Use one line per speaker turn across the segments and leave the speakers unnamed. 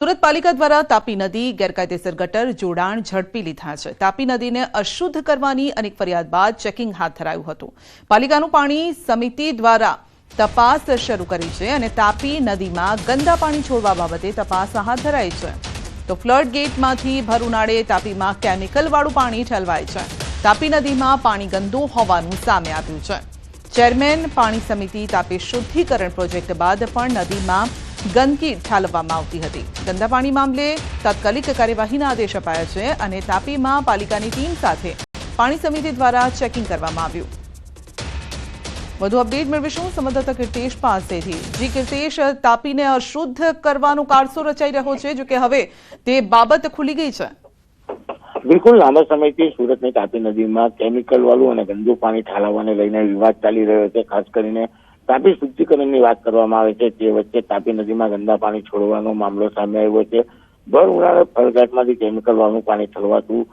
સુરત પાલિકા દ્વારા તાપી નદી ગેરકાયદેસર ગટર જોડાણ ઝડપી લીધા છે। તાપી નદીને અશુદ્ધ કરવાની અનેક ફરિયાદ બાદ ચેકિંગ હાથ ધરાયું હતું। પાલિકાનું પાણી સમિતિ દ્વારા તપાસ શરૂ કરી છે અને તાપી નદીમાં ગંદા પાણી છોડવા બાબતે તપાસ હાથ ધરાઈ છે। તો ફ્લડ ગેટમાંથી ભર ઉનાળે તાપીમાં કેમિકલવાળું પાણી ઠલવાય છે। તાપી નદીમાં પાણી ગંદુ હોવાનું સામે આવ્યું છે। ચેરમેન પાણી સમિતિ તાપી શુદ્ધિકરણ પ્રોજેક્ટ બાદ પણ નદીમાં ગંદકી ઠાલવવામાં આવતી હતી। ગંદા પાણી મામલે તાત્કાલિક કાર્યવાહીના આદેશ અપાયા છે અને તાપીમાં પાલિકાની ટીમ સાથે પાણી સમિતિ દ્વારા ચેકિંગ કરવામાં આવ્યું। વધુ અપડેટ મેળવીશું સંવાદદાતા કીર્તેશ પાસેથી। જી કીર્તેશ, તાપીને અશુદ્ધ કરવાનો કારસો રચાઈ રહ્યો છે, જો કે હવે તે બાબત ખુલી ગઈ છે।
બિલકુલ, લાંબા સમયથી સુરતની તાપી નદીમાં કેમિકલ વાળું અને ગંદુ પાણી ઠાલવવાને લઈને વિવાદ ચાલી રહ્યો છે। ખાસ કરીને તાપી શુદ્ધિકરણની વાત કરવામાં આવે છે તે વચ્ચે તાપી નદીમાં ગંદા પાણી છોડવાનો મામલો સામે આવ્યો છે। ભર ઉનાળે ફળઘાટમાંથી કેમિકલ વાળું પાણી ઠલવાતું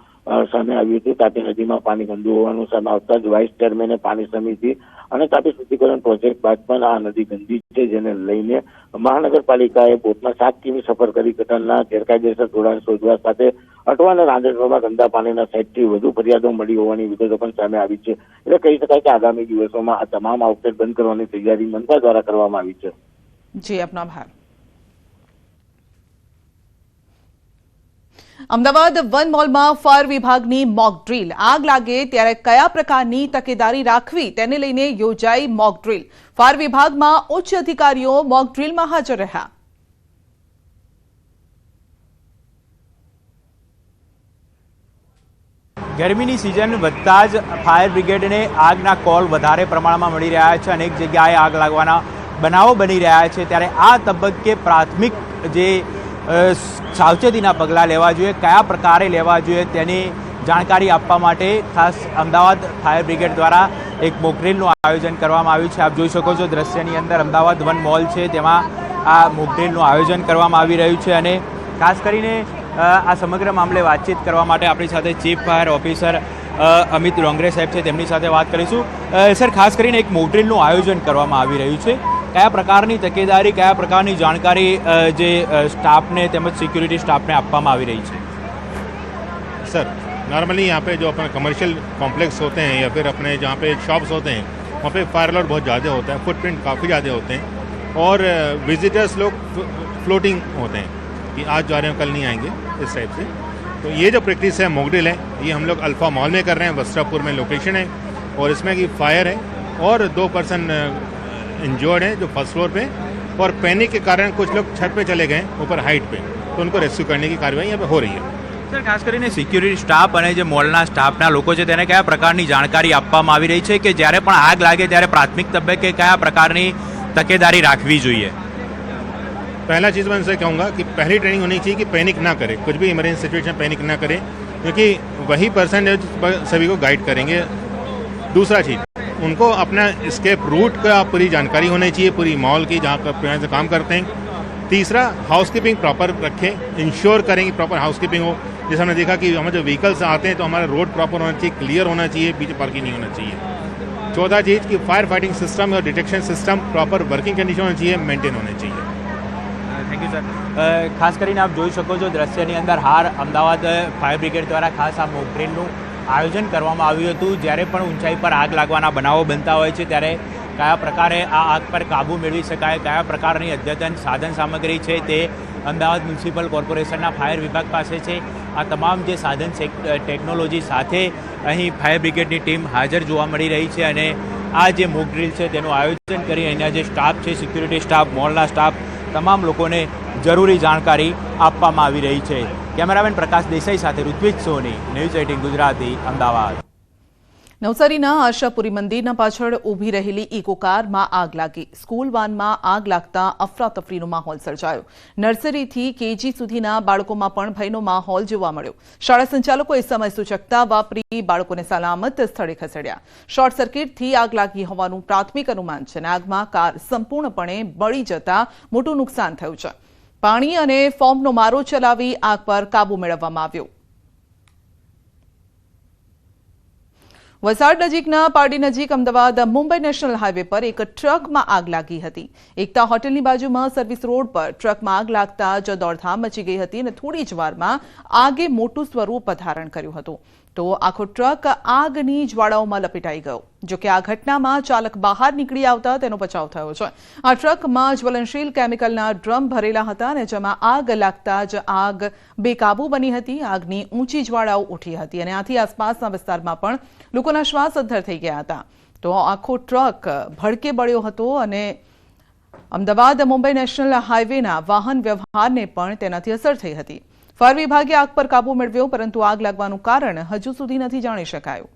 સામે આવ્યું હતું। તાપી નદીમાં પાણી ગંદુ હોવાનું સામે આવતા જ વાઇસ ચેરમેને પાણી સમિતિ અને તાપી શુદ્ધિકરણ પ્રોજેક્ટ બાદ પણ આ નદી ગંદી છે, જેને લઈને મહાનગરપાલિકાએ બોટમાં 7 કિમી સફર કરી ગટરના ગેરકાયદેસર જોડાણ શોધવા સાથે અટવા અને રાંદેરમાં ગંદા પાણીના સાઇટથી વધુ ફરિયાદો મળી હોવાની વિગતો પણ સામે આવી છે। એટલે કહી શકાય કે આગામી દિવસોમાં આ તમામ આઉટલેટ બંધ કરવાની તૈયારી મનપા દ્વારા કરવામાં આવી છે।
જી, આપનો આભાર। અમદાવાદ વન મોલમાં ફાયર વિભાગની મોક ડ્રીલ। આગ લાગે ત્યારે કયા પ્રકારની તકેદારી રાખવી તેને લઈને યોજાઈ મોક ડ્રીલ। ફાયર વિભાગમાં ઉચ્ચ અધિકારીઓ મોક ડ્રીલમાં હાજર રહ્યા।
ગરમીની સિઝન વધતા જ ફાયર બ્રિગેડને આગના કોલ વધારે પ્રમાણમાં મળી રહ્યા છે। અનેક જગ્યાએ આગ લાગવાના બનાવો બની રહ્યા છે, ત્યારે આ તબક્કે પ્રાથમિક જે સાવચેતીના પગલાં લેવા જોઈએ, કયા પ્રકારે લેવા જોઈએ તેની જાણકારી આપવા માટે ખાસ અમદાવાદ ફાયર બ્રિગેડ દ્વારા એક મોક ડ્રીલનું આયોજન કરવામાં આવ્યું છે। આપ જોઈ શકો છો દ્રશ્યની અંદર અમદાવાદ વન મોલ છે, તેમાં આ મોક ડ્રીલનું આયોજન કરવામાં આવી રહ્યું છે અને ખાસ કરીને આ સમગ્ર મામલે વાતચીત કરવા માટે આપણી સાથે chief fire officer Amit Dongre સાહેબ છે, તેમની સાથે વાત કરીશું। સર, ખાસ કરીને એક મોક ડ્રીલનું આયોજન કરવામાં આવી રહ્યું છે, કયા પ્રકારની તકેદારી, કયા પ્રકારની જાણકારી જે સ્ટાફને તેમજ સિક્योरिटी स्टाफ ने આપવામાં આવી રહી છે?
सर, नॉर्मली यहाँ पे जो अपने कमर्शियल कॉम्प्लेक्स होते हैं या फिर अपने जहाँ पे शॉप्स होते हैं वहाँ पे फायर अलर्ट बहुत ज़्यादा होता है, फुटप्रिंट काफ़ी ज़्यादा होते हैं और विजिटर्स लोग फ्लोटिंग होते हैं कि आज जा रहे हैं कल नहीं आएंगे, इस टाइप से। तो ये जो प्रैक्टिस है मॉक ड्रिल है, ये हम लोग अल्फा मॉल में कर रहे हैं, वस्त्रापुर में लोकेशन है और इसमें कि फायर है और 2 पर्सन इंजर्ड है जो फर्स्ट फ्लोर पे, और पैनिक के कारण कुछ लोग छत पे चले गए ऊपर हाइट पे, तो उनको रेस्क्यू करने की कार्यवाही यहाँ पे हो रही है।
સર, ખાસ કરીને સિક્યોરિટી સ્ટાફ અને જે મોલના સ્ટાફના લોકો છે તેને કયા પ્રકારની જાણકારી આપવામાં આવી રહી છે કે જ્યારે પણ આગ લાગે ત્યારે પ્રાથમિક તબક્કે કયા પ્રકારની તકેદારી રાખવી જોઈએ?
पहला चीज़ मैं उनसे कहूँगा कि पहली ट्रेनिंग होनी चाहिए कि पैनिक ना करें, कुछ भी इमरजेंसी सिचुएशन पैनिक ना करें, क्योंकि वही पर्सन सभी को गाइड करेंगे। दूसरा चीज़, उनको अपना स्केप रूट का पूरी जानकारी होनी चाहिए, पूरी मॉल की जहाँ से काम करते हैं। तीसरा, हाउसकीपिंग प्रॉपर रखें, इंश्योर करें कि प्रॉपर हाउसकीपिंग हो। जैसे हमने देखा कि हमें जो व्हीकल्स आते हैं तो हमारा रोड प्रॉपर होना चाहिए, क्लियर होना चाहिए, बीच पार्किंग नहीं होना चाहिए। चौथा चीज़ कि फायर फाइटिंग सिस्टम और detection system proper working condition होना चाहिए, मेंटेन होने चाहिए।
Thank you sir. ખાસ કરીને આપ જોઈ શકો છો દ્રશ્યની અંદર હાર અમદાવાદ ફાયર બ્રિગેડ દ્વારા ખાસ આ મોક ડ્રીલનું આયોજન કરવામાં આવ્યું હતું। જ્યારે પણ ઊંચાઈ પર આગ લાગવાના બનાવો બનતા હોય છે ત્યારે કયા પ્રકારે આ આગ પર કાબૂ મેળવી શકાય, કયા પ્રકારની અદ્યતન સાધન સામગ્રી છે તે અમદાવાદ મ્યુનિસિપલ કોર્પોરેશનના ફાયર વિભાગ પાસે છે। આ તમામ જે સાધન ટેકનોલોજી સાથે અહીં ફાયર બ્રિગેડની ટીમ હાજર જોવા મળી રહી છે અને આ જે મોક ડ્રીલ છે તેનું આયોજન કરી અહીંના જે સ્ટાફ છે, સિક્યોરિટી સ્ટાફ, મોલના સ્ટાફ, તમામ લોકોને જરૂરી જાણકારી આપવામાં આવી રહી છે। કેમેરામેન પ્રકાશ દેસાઈ સાથે ઋત્વિજ સોની, ન્યૂઝ 18 ગુજરાતી, અમદાવાદ।
નવસારીના આશાપુરી મંદિરના પાછળ ઊભી રહેલી ઇકો કારમાં આગ લાગી। સ્કૂલ વાનમાં આગ લાગતા અફરાતફરીનો માહોલ સર્જાયો। નર્સરીથી કેજી સુધીના બાળકોમાં પણ ભયનો માહોલ જોવા મળ્યો। શાળા સંચાલકોએ સમય સૂચકતા વાપરી બાળકોને સલામત સ્થળે ખસેડ્યા। શોર્ટ સર્કિટથી આગ લાગી હોવાનું પ્રાથમિક અનુમાન છે અને આગમાં કાર સંપૂર્ણપણે બળી જતા મોટું નુકસાન થયું છે। પાણી અને ફોર્મનો મારો ચલાવી આગ પર કાબુ મેળવવામાં આવ્યો। વલસાડ નજીકના પારડી નજીક અમદાવાદ મુંબઈ નેશનલ હાઈવે પર એક ટ્રકમાં આગ લાગી હતી. એકતા હોટેલની બાજુમાં સર્વિસ રોડ પર ટ્રકમાં આગ લાગતા જ દોડધામ મચી ગઈ હતી અને થોડી જ વારમાં આગે મોટું સ્વરૂપ ધારણ કર્યું હતું. તો આખો ટ્રક આગની જ્વાળાઓમાં લપેટાઈ ગયો. જોકે આ ઘટનામાં ચાલક બહાર નીકળી આવતા તેનો બચાવ થયો છે. આ ટ્રકમાં જ્વલનશીલ કેમિકલના ડ્રમ ભરેલા હતા અને જેમાં આગ લાગતા જ આગ બેકાબુ બની હતી. આગની ઊંચી જ્વાળાઓ ઉઠી હતી અને આથી આસપાસના વિસ્તારમાં પણ લોકોના શ્વાસ અદ્ધર થઈ ગયા હતા. તો આખો ટ્રક ભડકે બળ્યો હતો અને અમદાવાદ મુંબઈ નેશનલ હાઈવેના વાહન વ્યવહારને પણ તેનાથી અસર થઈ હતી. ફાયર વિભાગે આગ પર કાબુ મેળવ્યો, પરંતુ આગ લાગવાનું કારણ હજુ સુધી નથી જાણી શકાયું.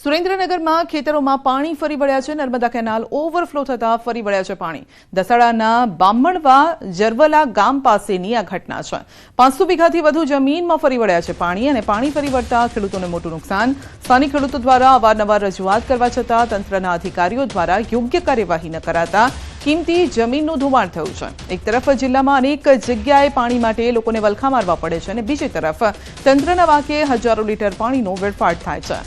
સુરેન્દ્રનગરમાં ખેતરોમાં પાણી ફરી વળ્યા છે. નર્મદા કેનાલ ઓવરફ્લો થતા ફરી વળ્યા છે પાણી. દસાડાના બામણવા જરવલા ગામ પાસેની આ ઘટના છે. 500 વીઘાથી વધુ જમીનમાં ફરી વળ્યા છે પાણી અને પાણી ફરી વળતા ખેડૂતોને મોટું નુકસાન. સ્થાનિક ખેડૂતો દ્વારા અવારનવાર રજૂઆત કરવા છતાં તંત્રના અધિકારીઓ દ્વારા યોગ્ય કાર્યવાહી ન કરાતા કિંમતી જમીનનું ધોવાણ થયું છે. એક તરફ જિલ્લામાં અનેક જગ્યાએ પાણી માટે લોકોને વલખા મારવા પડે છે અને બીજી તરફ તંત્રના વાકે હજારો લીટર પાણીનો વેડફાટ થાય છે.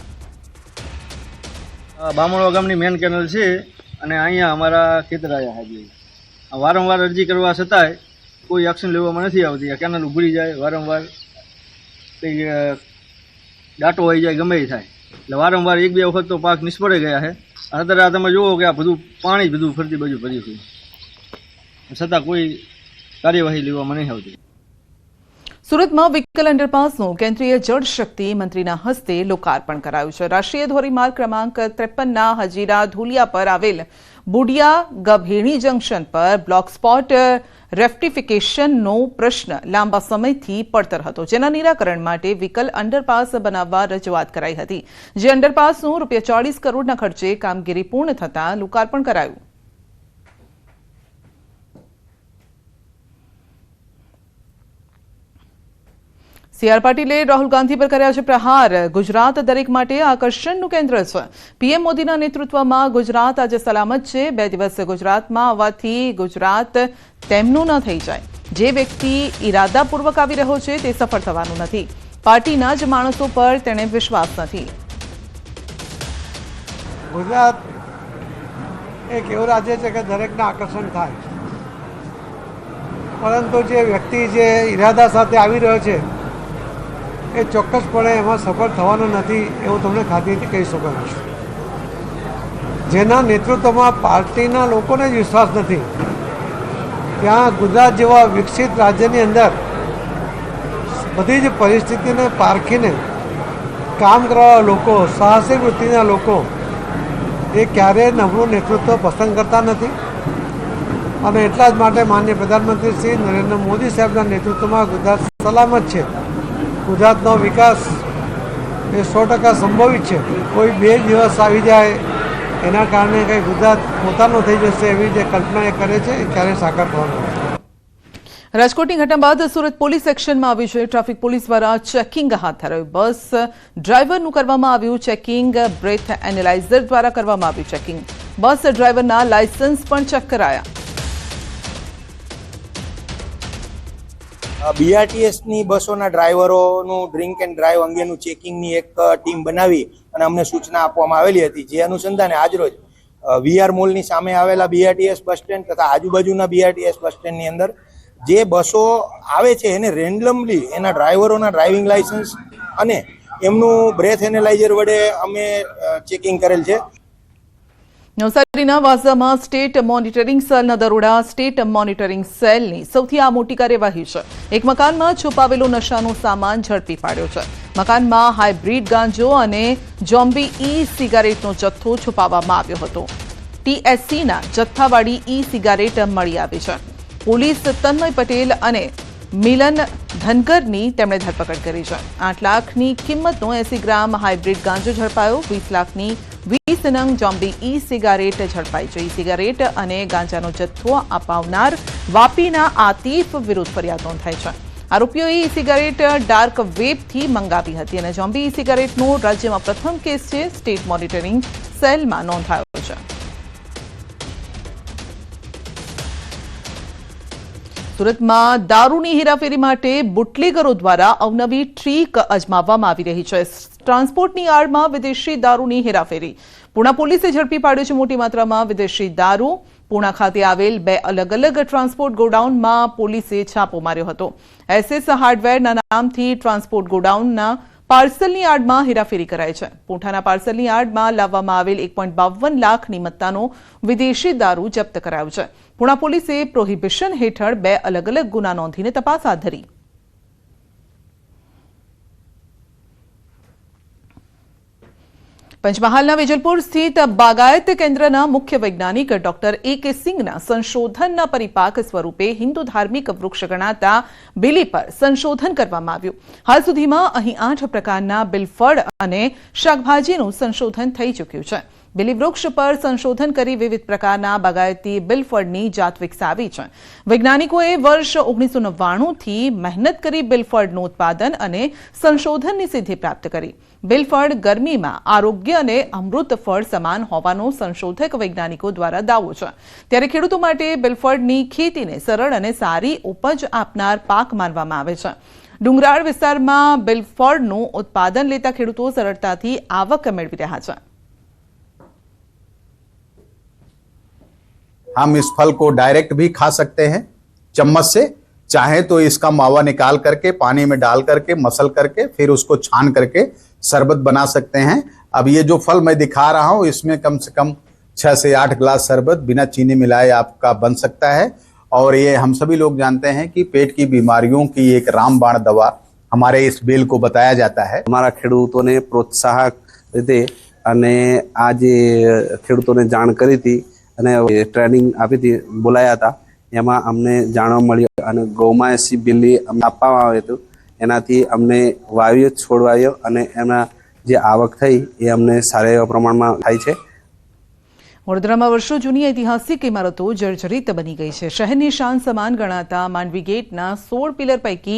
બામણવા ગામની મેન કેનલ છે અને અહીંયા અમારા ખેતર આવ્યા છે. વારંવાર અરજી કરવા છતાંય કોઈ એક્શન લેવામાં નથી આવતી. આ કેનલ ઉભરી જાય, વારંવાર કંઈ દાટો આવી જાય, ગમે એ થાય. એટલે વારંવાર 1-2 વખત તો પાક નિષ્ફળ ગયા છે. અત્યારે આ તમે જુઓ કે આ બધું પાણી બધું ફરતી બાજુ ભર્યું છે, છતાં કોઈ કાર્યવાહી લેવામાં નહીં આવતી.
સુરતમાં વિકલ અંડરપાસનું કેન્દ્રીય જળશક્તિ મંત્રીના હસ્તે લોકાર્પણ કરાયું છે. રાષ્ટ્રીય ધોરીમાર્ગ ક્રમાંક 53ના હજીરા ધુલિયા પર આવેલ બુડિયા ગભેણી જંકશન પર બ્લોક સ્પોટ રેક્ટિફિકેશનનો પ્રશ્ન લાંબા સમયથી પડતર હતો, જેના નિરાકરણ માટે વિકલ અંડરપાસ બનાવવા રજૂઆત કરાઈ હતી. જે અંડરપાસનું ₹40 કરોડના ખર્ચે કામગીરી પૂર્ણ થતાં લોકાર્પણ કરાયું. CR પાટીલે રાહુલ ગાંધી પર કર્યા છે પ્રહાર. ગુજરાત દરેક માટે આકર્ષણનું કેન્દ્ર છે. PM મોદીના નેતૃત્વમાં ગુજરાત આજે સલામત છે. 2 દિવસ ગુજરાતમાં આવવાથી ગુજરાત તેમનું ન થઈ જાય. જે વ્યક્તિ ઇરાદાપૂર્વક આવી રહ્યો છે તે સફળ થવાનું નથી. પાર્ટીના જ માણસો પર તેણે વિશ્વાસ નથી.
ગુજરાત એક એવું રાજ્ય છે કે દરેકને આકર્ષણ થાય, પરંતુ જે વ્યક્તિ જે ઈરાદા સાથે આવી રહ્યો છે એ ચોક્કસપણે એમાં સફળ થવાનો નથી એવું તમને ખાતરીથી કહી શકો છો. જેના નેતૃત્વમાં પાર્ટીના લોકોને જ વિશ્વાસ નથી, ત્યાં ગુજરાત જેવા વિકસિત રાજ્યની અંદર બધી જ પરિસ્થિતિને પારખીને કામ કરવાવાળા લોકો, સાહસિક વૃત્તિના લોકો એ ક્યારેય નબળું નેતૃત્વ પસંદ કરતા નથી. અને એટલા જ માટે માનનીય પ્રધાનમંત્રી શ્રી નરેન્દ્ર મોદી સાહેબના નેતૃત્વમાં ગુજરાત સલામત છે. ગુજરાતનો વિકાસ એ 100% સંભવિત છે. કોઈ 2 દિવસ આવી જાય એના કારણે કંઈ ગુજરાત પોતાનું થઈ જશે એવી જે કલ્પના એ કરે છે એ ક્યારેય સાકાર થવાનું નથી.
રાજકોટની ઘટના બાદ સુરત પોલીસ એક્શનમાં આવી છે. ટ્રાફિક પોલીસ દ્વારા ચેકિંગ હાથ ધરાયું. બસ ડ્રાઈવરનું કરવામાં આવ્યું ચેકિંગ. બ્રેથ એનાલાઇઝર દ્વારા કરવામાં આવ્યું ચેકિંગ. બસ ડ્રાઈવરના લાયસન્સ પણ ચેક કરાયા.
BRTSની બસોના ડ્રાઈવરોનું ડ્રિંક એન્ડ ડ્રાઈવ અંગેનું ચેકિંગની એક ટીમ બનાવી અને અમને સૂચના આપવામાં આવેલી હતી. જે અનુસંધાને આજરોજ VR મોલની સામે આવેલા BRTS બસ સ્ટેન્ડ તથા આજુબાજુના BRTS બસ સ્ટેન્ડની અંદર જે બસો આવે છે એને રેન્ડમલી એના ડ્રાઈવરોના ડ્રાઇવિંગ લાયસન્સ અને એમનું બ્રેથ એનાલાઇઝર વડે અમે ચેકિંગ કરેલ છે.
નવસારીના વાંસામાં સ્ટેટ મોનિટરિંગ સેલના દરોડા. સ્ટેટ મોનિટરિંગ સેલની સૌથી આ મોટી કાર્યવાહી છે. એક મકાનમાં છુપાવેલો નશાનો સામાન ઝડપી પાડ્યો છે. મકાનમાં હાઇબ્રિડ ગાંજો અને જોમ્બી સિગારેટનો જથ્થો છુપાવવામાં આવ્યો હતો. TSCના જથ્થાવાળી સિગારેટ મળી આવી છે. પોલીસ તન્મય પટેલ અને મિલન ધનગરની તેમણે ધરપકડ કરી છે. 8 લાખની કિંમતનો 80 ગ્રામ હાઇબ્રિડ ગાંજો ઝડપાયો. 20 લાખની 20 નંગ જોમ્બી સિગારેટ ઝડપાઈ છે. સિગારેટ અને ગાંજાનો જથ્થો અપાવનાર વાપીના આતિફ વિરુદ્ધ ફરિયાદ નોંધાઈ છે. આરોપીઓએ સિગારેટ ડાર્ક વેબથી મંગાવી હતી અને જોમ્બી સિગારેટનો રાજ્યમાં પ્રથમ કેસ છે. સ્ટેટ મોનિટરિંગ સેલમાં નોંધાયો છે. સુરતમાં દારૂની હેરાફેરી માટે બુટલેગરો દ્વારા અવનવી ટ્રીક અજમાવવામાં આવી રહી છે. ટ્રાન્સપોર્ટની આડમાં વિદેશી દારૂની હેરાફેરી. પુણા પોલીસે ઝડપી પાડ્યો છે મોટી માત્રામાં વિદેશી દારૂ. પુણા ખાતે આવેલ 2 અલગ અલગ ટ્રાન્સપોર્ટ ગોડાઉનમાં પોલીસે છાપો માર્યો હતો. SS હાર્ડવેરના નામથી ટ્રાન્સપોર્ટ ગોડાઉનના પાર્સલની આડમાં હેરાફેરી કરાય છે. પૂંઠાના પાર્સલની આડમાં લાવવામાં આવેલ 1.52 લાખની મત્તાનો વિદેશી દારૂ જપ્ત કરાયો છે. પુણા પોલીસે પ્રોહિબિશન હેઠળ 2 અલગ અલગ ગુના નોંધીને તપાસ હાથ ધરી. પંચમહાલના વેજલપુર સ્થિત બાગાયત કેન્દ્રના મુખ્ય વૈજ્ઞાનિક ડોક્ટર A.K. સિંઘના સંશોધનના પરિપાક સ્વરૂપે હિન્દુ ધાર્મિક વૃક્ષ ગણાતા બિલી પર સંશોધન કરવામાં આવ્યું. હાલ સુધીમાં અહીં 8 પ્રકારના બિલફળ અને શાકભાજીનું સંશોધન થઈ ચૂક્યું છે. બિલી વૃક્ષ પર સંશોધન કરી વિવિધ પ્રકારના બાગાયતી બિલફળની જાત વિકસાવી છે. વૈજ્ઞાનિકોએ વર્ષ 1999થી મહેનત કરી બિલફળનું ઉત્પાદન અને સંશોધનની સિદ્ધિ પ્રાપ્ત કરી. બિલફળ ગરમીમાં આરોગ્ય અને અમૃત ફળ સમાન હોવાનો સંશોધક વૈજ્ઞાનિકો દ્વારા દાવો છે. ત્યારે ખેડૂતો માટે બિલફળની ખેતીને સરળ અને સારી ઉપજ આપનાર પાક માનવામાં આવે છે. ડુંગરાળ વિસ્તારમાં બિલફળનું ઉત્પાદન લેતા ખેડૂતો સરળતાથી આવક મેળવી રહ્યા છે.
हम इस फल को डायरेक्ट भी खा सकते हैं चम्मच से, चाहे तो इसका मावा निकाल करके पानी में डाल करके मसल करके फिर उसको छान करके शरबत बना सकते हैं. अब ये जो फल मैं दिखा रहा हूँ इसमें कम से कम 6 से 8 ग्लास शरबत बिना चीनी मिलाए आपका बन सकता है. और ये हम सभी लोग जानते हैं कि पेट की बीमारियों की एक रामबाण दवा हमारे इस बेल को बताया जाता है.
हमारा ખેડૂતોને પ્રોત્સાહક રીતે અને આ જે ખેડૂતોને જાણ કરી હતી અને ટ્રેનિંગ આપી હતી, બોલાયા હતા, એમાં અમને જાણવા મળ્યું અને ગૌમાયસી બિલ્લી અમને આપવામાં આવ્યું હતું. એનાથી અમને વાવ્યો છોડવાયો અને એના જે આવક થઈ એ અમને સારા એવા પ્રમાણમાં થાય છે.
વડોદરામાં વર્ષો જૂની ઐતિહાસિક ઇમારતો જર્જરિત બની ગઈ છે. શહેરની શાન સમાન ગણાતા માંડવી ગેટના 16 પિલર પૈકી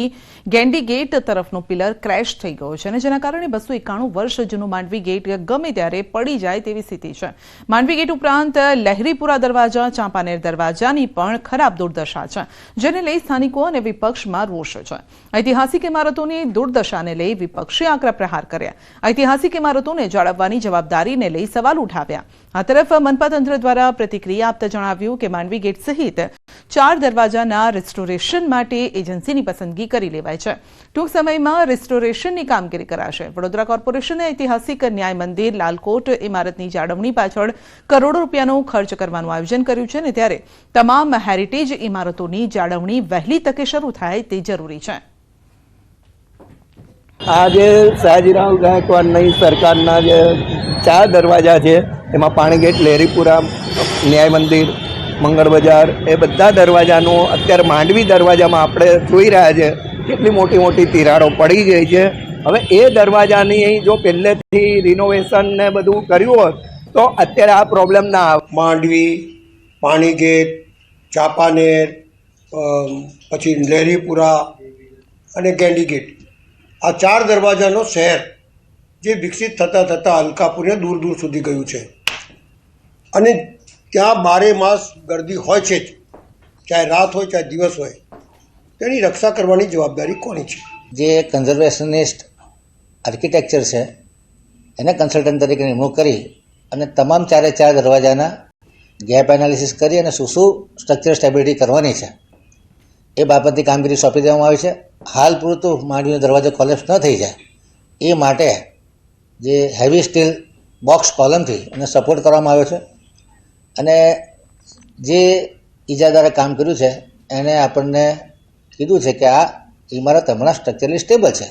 ગેન્ડી ગેટ તરફનો પિલર ક્રેશ થઈ ગયો છે અને જેના કારણે 291 વર્ષ જૂનું માંડવી ગેટ ગમે ત્યારે પડી જાય તેવી સ્થિતિ છે. માંડવી ગેટ ઉપરાંત લહેરીપુરા દરવાજા, ચાંપાનેર દરવાજાની પણ ખરાબ દુર્દશા છે, જેને લઈ સ્થાનિકો અને વિપક્ષમાં રોષ છે. ઐતિહાસિક ઇમારતોની દુર્દશાને લઈ વિપક્ષે આકરા પ્રહાર કર્યા. ઐતિહાસિક ઇમારતોને જાળવવાની જવાબદારીને લઈ સવાલ ઉઠાવ્યા. આ તરફ મનપા તંત્ર દ્વારા પ્રતિક્રિયા આપતા જણાવ્યું કે માંડવી ગેટ સહિત 4 દરવાજાના રિસ્ટોરેશન માટે એજન્સીની પસંદગી કરી લેવાય છે. ટૂંક સમયમાં રિસ્ટોરેશનની કામગીરી કરાશે. વડોદરા કોર્પોરેશને ઐતિહાસિક ન્યાય મંદિર લાલકોટ ઇમારતની જાળવણી પાછળ કરોડો રૂપિયાનો ખર્ચ કરવાનું આયોજન કર્યું છે અને ત્યારે તમામ હેરિટેજ ઇમારતોની જાળવણી વહેલી તકે શરૂ થાય તે જરૂરી છે.
આ જે સયાજીરાવ ગાયકવાડની સરકારના જે 4 દરવાજા છે એમાં પાણીગેટ, લહેરીપુરા, ન્યાય મંદિર, મંગળ બજાર, એ બધા દરવાજાનું અત્યારે માંડવી દરવાજામાં આપણે જોઈ રહ્યા છે કેટલી મોટી મોટી તિરાડો પડી ગઈ છે. હવે એ દરવાજાની જો પહેલેથી રિનોવેશન ને બધું કર્યું હોત તો અત્યારે આ પ્રોબ્લેમ ના આવે.
માંડવી, પાણીગેટ, ચાંપાનેર, પછી લહેરીપુરા અને ગેન્ડીગેટ, આ 4 દરવાજાનો શહેર જે વિકસિત થતાં થતાં અલકાપુરને દૂર દૂર સુધી ગયું છે અને ત્યાં 12 માસ ગર્દી હોય છે જ, ચાહે રાત હોય ચાહે દિવસ હોય. તેની રક્ષા કરવાની જવાબદારી કોની છે?
જે કન્ઝર્વેશનિસ્ટ આર્કિટેક્ચર છે એને કન્સલ્ટન્ટ તરીકે નિમણૂક કરી અને તમામ 4 દરવાજાના ગેપ એનાલિસિસ કરી અને શું સ્ટ્રક્ચર સ્ટેબિલિટી કરવાની છે એ બાબતની કામગીરી સોંપી દેવામાં આવી છે. હાલ પૂરતું માંડવીનો દરવાજો કોલેપ્સ ન થઈ જાય એ માટે જે હેવી સ્ટીલ બોક્સ કોલમથી એને સપોર્ટ કરવામાં આવ્યો છે અને જે ઇજાદારે કામ કર્યું છે એને આપણને કીધું છે કે આ ઇમારત હમણાં સ્ટ્રક્ચરલી સ્ટેબલ છે.